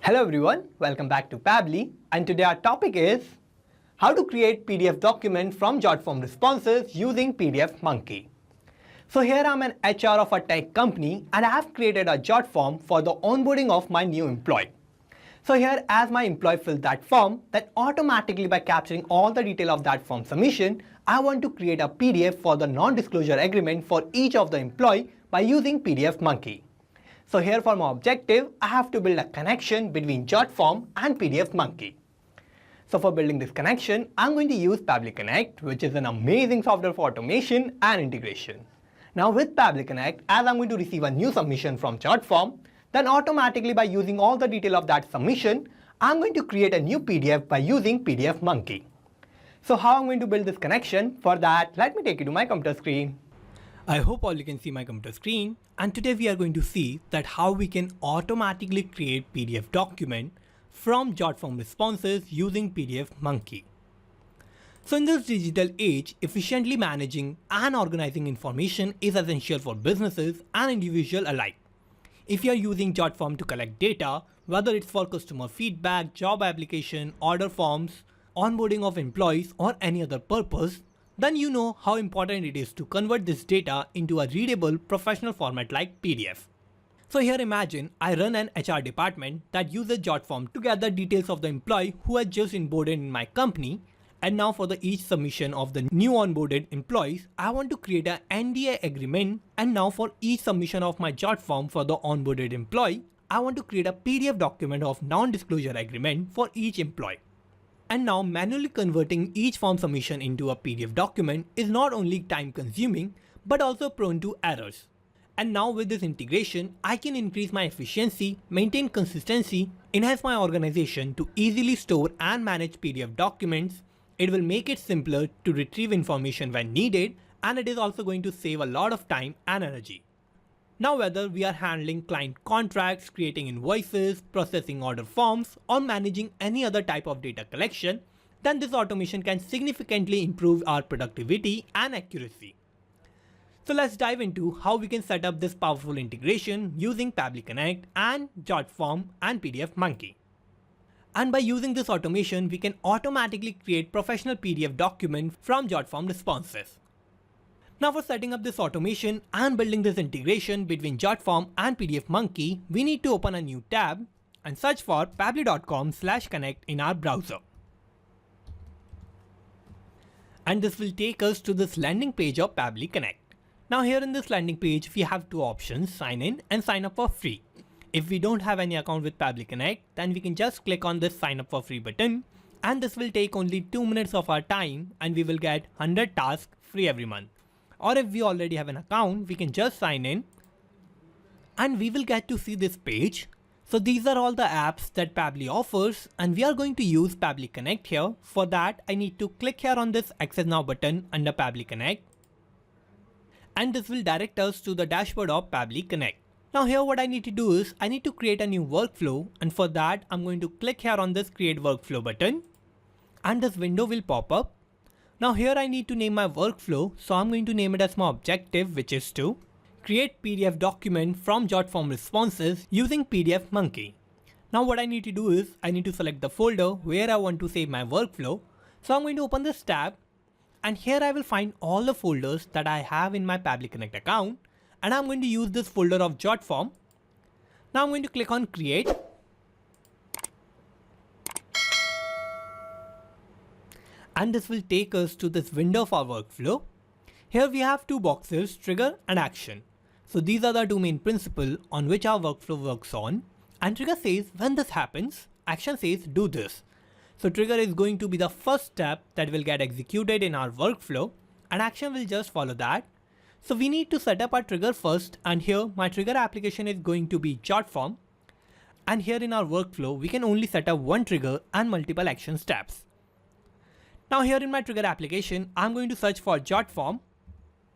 Hello everyone, welcome back to Pabbly, and today our topic is how to create PDF document from Jotform Responses using PDFMonkey. So here I'm an HR of a tech company and I have created a Jotform for the onboarding of my new employee. So here as my employee fills that form, then automatically by capturing all the detail of that form submission, I want to create a PDF for the non-disclosure agreement for each of the employee by using PDFMonkey. So here for my objective, I have to build a connection between Jotform and PDFMonkey. So for building this connection, I'm going to use Pabbly Connect, which is an amazing software for automation and integration. Now with Pabbly Connect, as I'm going to receive a new submission from Jotform, then automatically by using all the detail of that submission, I'm going to create a new PDF by using PDFMonkey. So how I'm going to build this connection? For that, let me take you to my computer screen. I hope all you can see my computer screen, and today we are going to see that how we can automatically create PDF document from Jotform Responses using PDFMonkey. So in this digital age, efficiently managing and organizing information is essential for businesses and individuals alike. If you are using Jotform to collect data, whether it's for customer feedback, job application, order forms, onboarding of employees, or any other purpose, then you know how important it is to convert this data into a readable professional format like PDF. So here imagine I run an HR department that uses Jotform to gather details of the employee who has just onboarded in my company, and now for each submission of the new onboarded employees, I want to create an NDA agreement, and now for each submission of my Jotform for the onboarded employee, I want to create a PDF document of non-disclosure agreement for each employee. And now manually converting each form submission into a PDF document is not only time consuming but also prone to errors. And now with this integration, I can increase my efficiency, maintain consistency, enhance my organization to easily store and manage PDF documents. It will make it simpler to retrieve information when needed, and it is also going to save a lot of time and energy. Now whether we are handling client contracts, creating invoices, processing order forms, or managing any other type of data collection, then this automation can significantly improve our productivity and accuracy. So let's dive into how we can set up this powerful integration using Pabbly Connect and Jotform and PDFMonkey. And by using this automation, we can automatically create professional PDF document from Jotform Responses. Now for setting up this automation and building this integration between Jotform and PDFMonkey, we need to open a new tab and search for pabbly.com/connect in our browser. And this will take us to this landing page of Pabbly Connect. Now here in this landing page, we have two options, sign in and sign up for free. If we don't have any account with Pabbly Connect, then we can just click on this sign up for free button, and this will take only 2 minutes of our time and we will get 100 tasks free every month. Or if we already have an account, we can just sign in and we will get to see this page. So these are all the apps that Pabbly offers, and we are going to use Pabbly Connect here. For that, I need to click here on this Access Now button under Pabbly Connect, and this will direct us to the dashboard of Pabbly Connect. Now here what I need to do is I need to create a new workflow, and for that I'm going to click here on this Create Workflow button, and this window will pop up. Now here I need to name my workflow, so I'm going to name it as my objective, which is to create PDF document from Jotform Responses using PDFMonkey. Now what I need to do is I need to select the folder where I want to save my workflow. So I'm going to open this tab, and here I will find all the folders that I have in my Pabbly Connect account, and I'm going to use this folder of Jotform. Now I'm going to click on Create. And this will take us to this window of our workflow. Here we have two boxes, trigger and action. So these are the two main principles on which our workflow works on. And trigger says when this happens, action says do this. So trigger is going to be the first step that will get executed in our workflow, and action will just follow that. So we need to set up our trigger first, and here my trigger application is going to be Jotform. And here in our workflow, we can only set up one trigger and multiple action steps. Now here in my trigger application, I'm going to search for Jotform,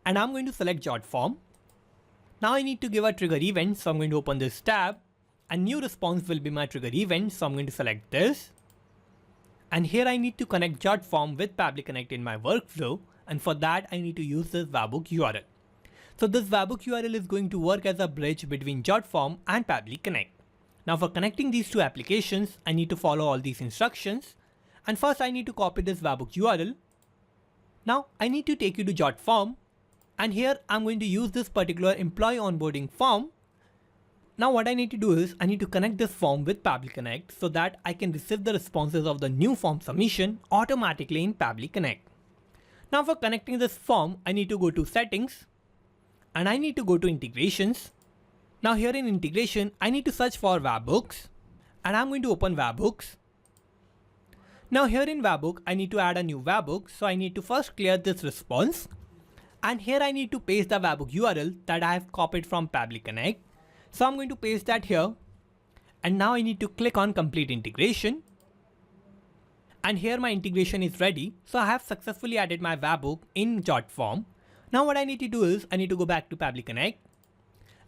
and I'm going to select Jotform. Now I need to give a trigger event, so I'm going to open this tab, and new response will be my trigger event, so I'm going to select this. And here I need to connect Jotform with Pabbly Connect in my workflow, and for that I need to use this webhook URL. So this webhook URL is going to work as a bridge between Jotform and Pabbly Connect. Now for connecting these two applications, I need to follow all these instructions. And first I need to copy this webhook URL. Now I need to take you to Jotform. And here I'm going to use this particular employee onboarding form. Now what I need to do is I need to connect this form with Pabbly Connect so that I can receive the responses of the new form submission automatically in Pabbly Connect. Now for connecting this form, I need to go to settings and I need to go to integrations. Now here in integration, I need to search for webhooks and I'm going to open webhooks. Now here in webhook, I need to add a new webhook. So I need to first clear this response. And here I need to paste the webhook URL that I have copied from Pabbly Connect. So I'm going to paste that here. And now I need to click on complete integration. And here my integration is ready. So I have successfully added my webhook in Jotform. Now what I need to do is I need to go back to Pabbly Connect.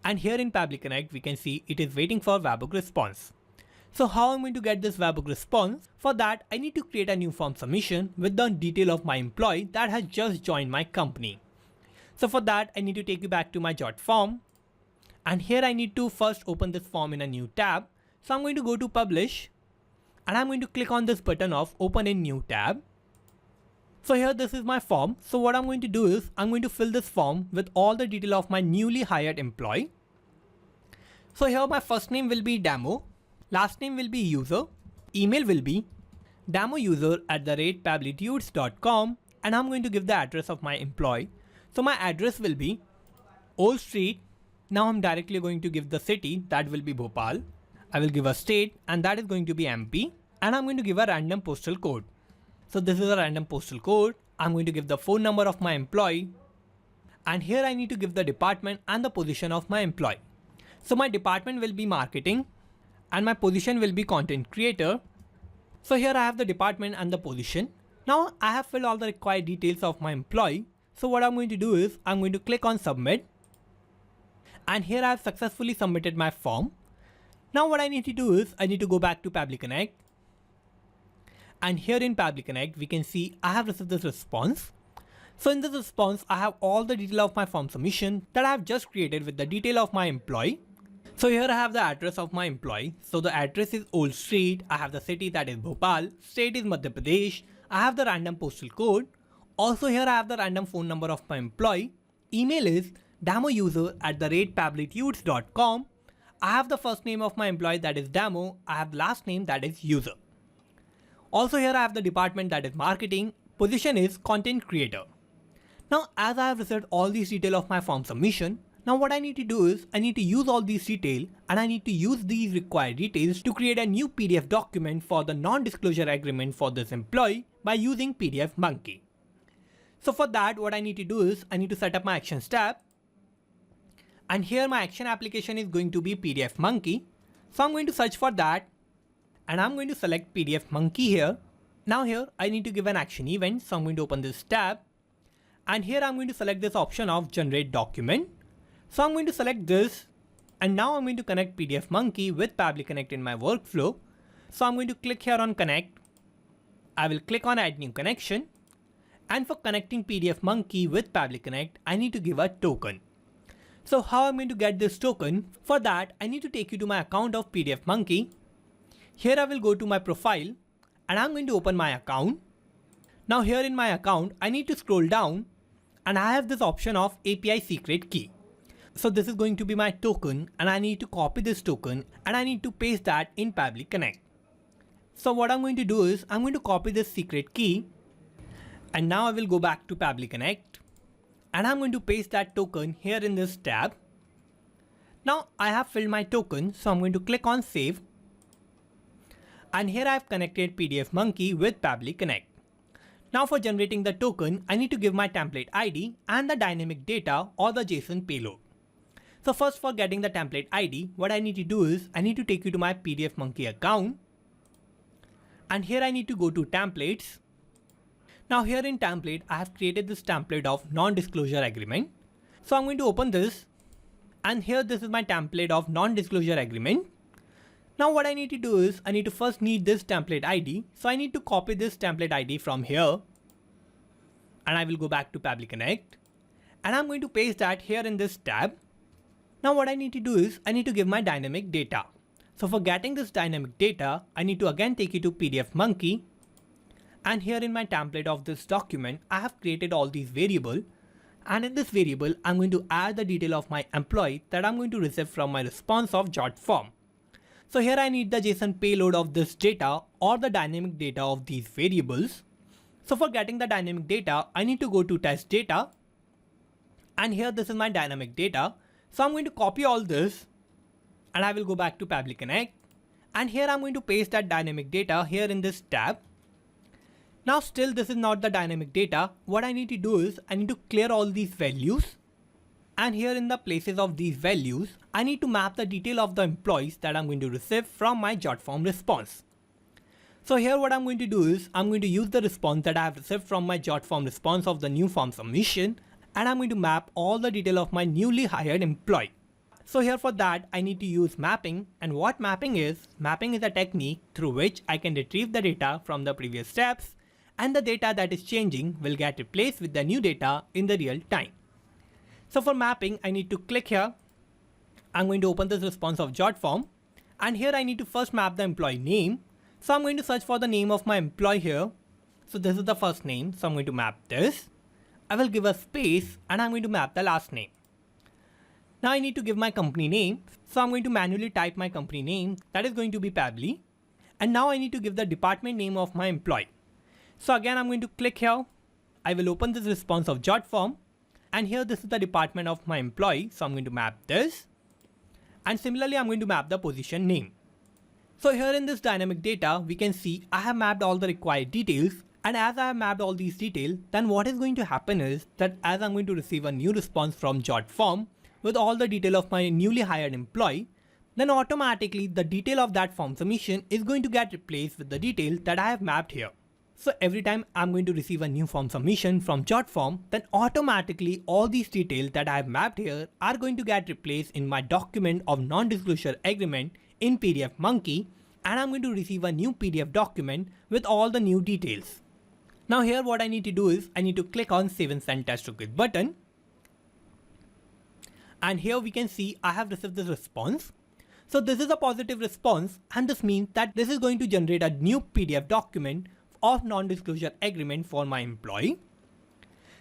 And here in Pabbly Connect, we can see it is waiting for webhook response. So how I'm going to get this webhook response? For that, I need to create a new form submission with the detail of my employee that has just joined my company. So for that, I need to take you back to my Jotform. And here I need to first open this form in a new tab. So I'm going to go to Publish. And I'm going to click on this button of Open in New tab. So here this is my form. So what I'm going to do is I'm going to fill this form with all the detail of my newly hired employee. So here my first name will be Demo. Last name will be user. Email will be damouser@pabblytudes.com. And I'm going to give the address of my employee. So my address will be Old Street. Now I'm directly going to give the city, that will be Bhopal. I will give a state and that is going to be MP. And I'm going to give a random postal code. So this is a random postal code. I'm going to give the phone number of my employee. And here I need to give the department and the position of my employee. So my department will be marketing and my position will be content creator. So here I have the department and the position. Now I have filled all the required details of my employee. So what I'm going to do is I'm going to click on submit. And here I have successfully submitted my form. Now what I need to do is I need to go back to Pabbly Connect. And here in Pabbly Connect, we can see I have received this response. So in this response, I have all the detail of my form submission that I have just created with the detail of my employee. So here I have the address of my employee. So the address is Old Street. I have the city, that is Bhopal. State is Madhya Pradesh. I have the random postal code. Also here I have the random phone number of my employee. Email is damouser@pabblytudes.com. I have the first name of my employee, that is Damo. I have last name, that is user. Also here I have the department, that is marketing. Position is content creator. Now as I have received all these details of my form submission, now what I need to do is I need to use all these details and I need to use these required details to create a new PDF document for the non-disclosure agreement for this employee by using PDFMonkey. So for that, what I need to do is I need to set up my actions tab. And here my action application is going to be PDFMonkey. So I'm going to search for that. And I'm going to select PDFMonkey here. Now here I need to give an action event. So I'm going to open this tab. And here I'm going to select this option of generate document. So I'm going to select this. And now I'm going to connect PDFMonkey with Pabbly Connect in my workflow. So I'm going to click here on connect. I will click on add new connection. And for connecting PDFMonkey with Pabbly Connect, I need to give a token. So how I'm going to get this token? For that, I need to take you to my account of PDFMonkey. Here I will go to my profile and I'm going to open my account. Now here in my account, I need to scroll down and I have this option of API secret key. So this is going to be my token and I need to copy this token and I need to paste that in Pabbly Connect. So what I'm going to do is I'm going to copy this secret key and now I will go back to Pabbly Connect and I'm going to paste that token here in this tab. Now I have filled my token, so I'm going to click on save. And here I've connected PDFMonkey with Pabbly Connect. Now for generating the token, I need to give my template ID and the dynamic data or the JSON payload. So first, for getting the template ID, what I need to do is I need to take you to my PDFMonkey account. And here I need to go to templates. Now here in template, I have created this template of non-disclosure agreement. So I'm going to open this. And here this is my template of non-disclosure agreement. Now what I need to do is I need to first need this template ID. So I need to copy this template ID from here. And I will go back to Pabbly Connect. And I'm going to paste that here in this tab. Now what I need to do is I need to give my dynamic data. So for getting this dynamic data, I need to again take you to PDFMonkey. And here in my template of this document, I have created all these variables. And in this variable, I'm going to add the detail of my employee that I'm going to receive from my response of Jotform. So here I need the JSON payload of this data or the dynamic data of these variables. So for getting the dynamic data, I need to go to test data. And here this is my dynamic data. So I'm going to copy all this and I will go back to Pabbly Connect. And here I'm going to paste that dynamic data here in this tab. Now still this is not the dynamic data. What I need to do is I need to clear all these values. And here in the places of these values, I need to map the detail of the employees that I'm going to receive from my Jotform response. So here what I'm going to do is I'm going to use the response that I have received from my Jotform response of the new form submission, and I'm going to map all the detail of my newly hired employee. So here for that I need to use mapping, and what mapping is a technique through which I can retrieve the data from the previous steps, and the data that is changing will get replaced with the new data in the real time. So for mapping, I need to click here. I'm going to open this response of Jotform, and here I need to first map the employee name. So I'm going to search for the name of my employee here. So this is the first name, so I'm going to map this. I will give a space and I'm going to map the last name. Now I need to give my company name. So I'm going to manually type my company name, that is going to be Pabbly. And now I need to give the department name of my employee. So again I'm going to click here. I will open this response of Jotform. And here this is the department of my employee, so I'm going to map this. And similarly I'm going to map the position name. So here in this dynamic data, we can see I have mapped all the required details. And as I have mapped all these details, then what is going to happen is that as I'm going to receive a new response from Jotform with all the detail of my newly hired employee, then automatically the detail of that form submission is going to get replaced with the detail that I have mapped here. So every time I'm going to receive a new form submission from Jotform, then automatically all these details that I have mapped here are going to get replaced in my document of non-disclosure agreement in PDFMonkey, and I'm going to receive a new PDF document with all the new details. Now here what I need to do is I need to click on Save and Send Test Request button. And here we can see I have received this response. So this is a positive response, and this means that this is going to generate a new PDF document of non-disclosure agreement for my employee.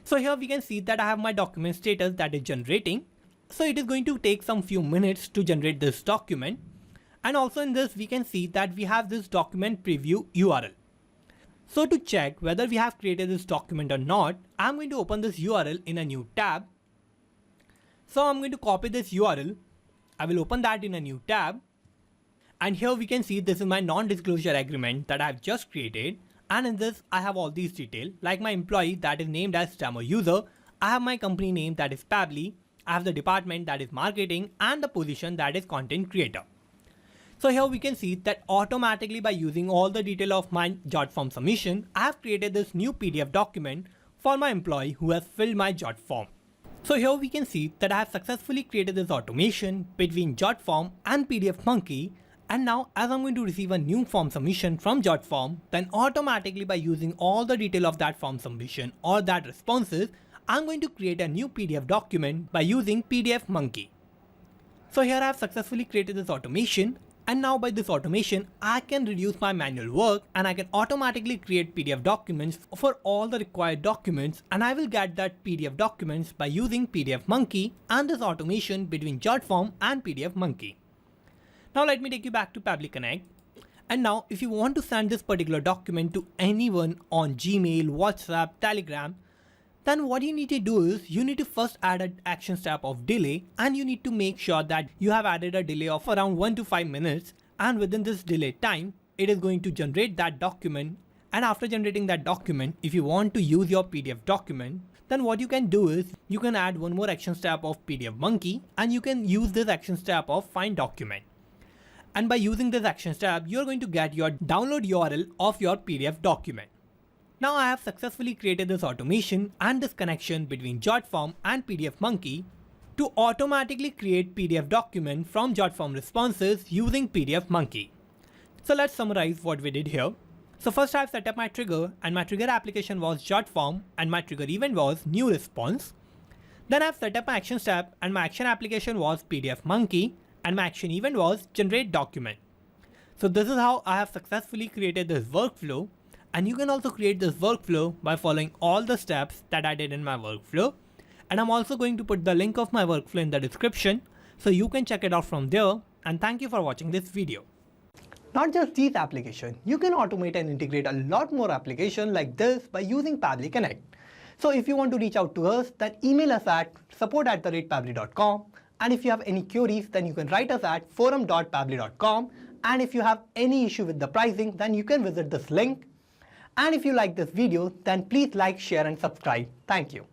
So here we can see that I have my document status that is generating. So it is going to take some few minutes to generate this document. And also in this we can see that we have this document preview URL. So to check whether we have created this document or not, I'm going to open this URL in a new tab. So I'm going to copy this URL. I will open that in a new tab. And here we can see this is my non-disclosure agreement that I have just created. And in this I have all these details, like my employee that is named as demo user. I have my company name that is Pabbly. I have the department that is marketing, and the position that is content creator. So here we can see that automatically by using all the detail of my Jotform submission, I have created this new PDF document for my employee who has filled my Jotform. So here we can see that I have successfully created this automation between Jotform and PDFMonkey. And now as I'm going to receive a new form submission from Jotform, then automatically by using all the detail of that form submission or that responses, I'm going to create a new PDF document by using PDFMonkey. So here I have successfully created this automation, and now by this automation I can reduce my manual work and I can automatically create PDF documents for all the required documents, and I will get that PDF documents by using PDFMonkey and this automation between Jotform and PDFMonkey. Now let me take you back to Pabbly Connect. And now if you want to send this particular document to anyone on Gmail, WhatsApp, Telegram, then what you need to do is you need to first add an action step of delay, and you need to make sure that you have added a delay of around 1 to 5 minutes, and within this delay time it is going to generate that document. And after generating that document, if you want to use your PDF document, then what you can do is you can add one more action step of PDFMonkey, and you can use this action step of find document. And by using this action step, you're going to get your download URL of your PDF document. Now I have successfully created this automation and this connection between Jotform and PDFMonkey to automatically create PDF document from Jotform responses using PDFMonkey. So let's summarize what we did here. So first I have set up my trigger, and my trigger application was Jotform, and my trigger event was new response. Then I have set up my action step, and my action application was PDFMonkey, and my action event was generate document. So this is how I have successfully created this workflow, and you can also create this workflow by following all the steps that I did in my workflow. And I'm also going to put the link of my workflow in the description so you can check it out from there, and thank you for watching this video. Not just these applications, you can automate and integrate a lot more applications like this by using Pabbly Connect. So if you want to reach out to us, then email us at support@pabbly.com, and if you have any queries, then you can write us at forum.pabbly.com, and if you have any issue with the pricing, then you can visit this link. And if you like this video, then please like, share and subscribe. Thank you.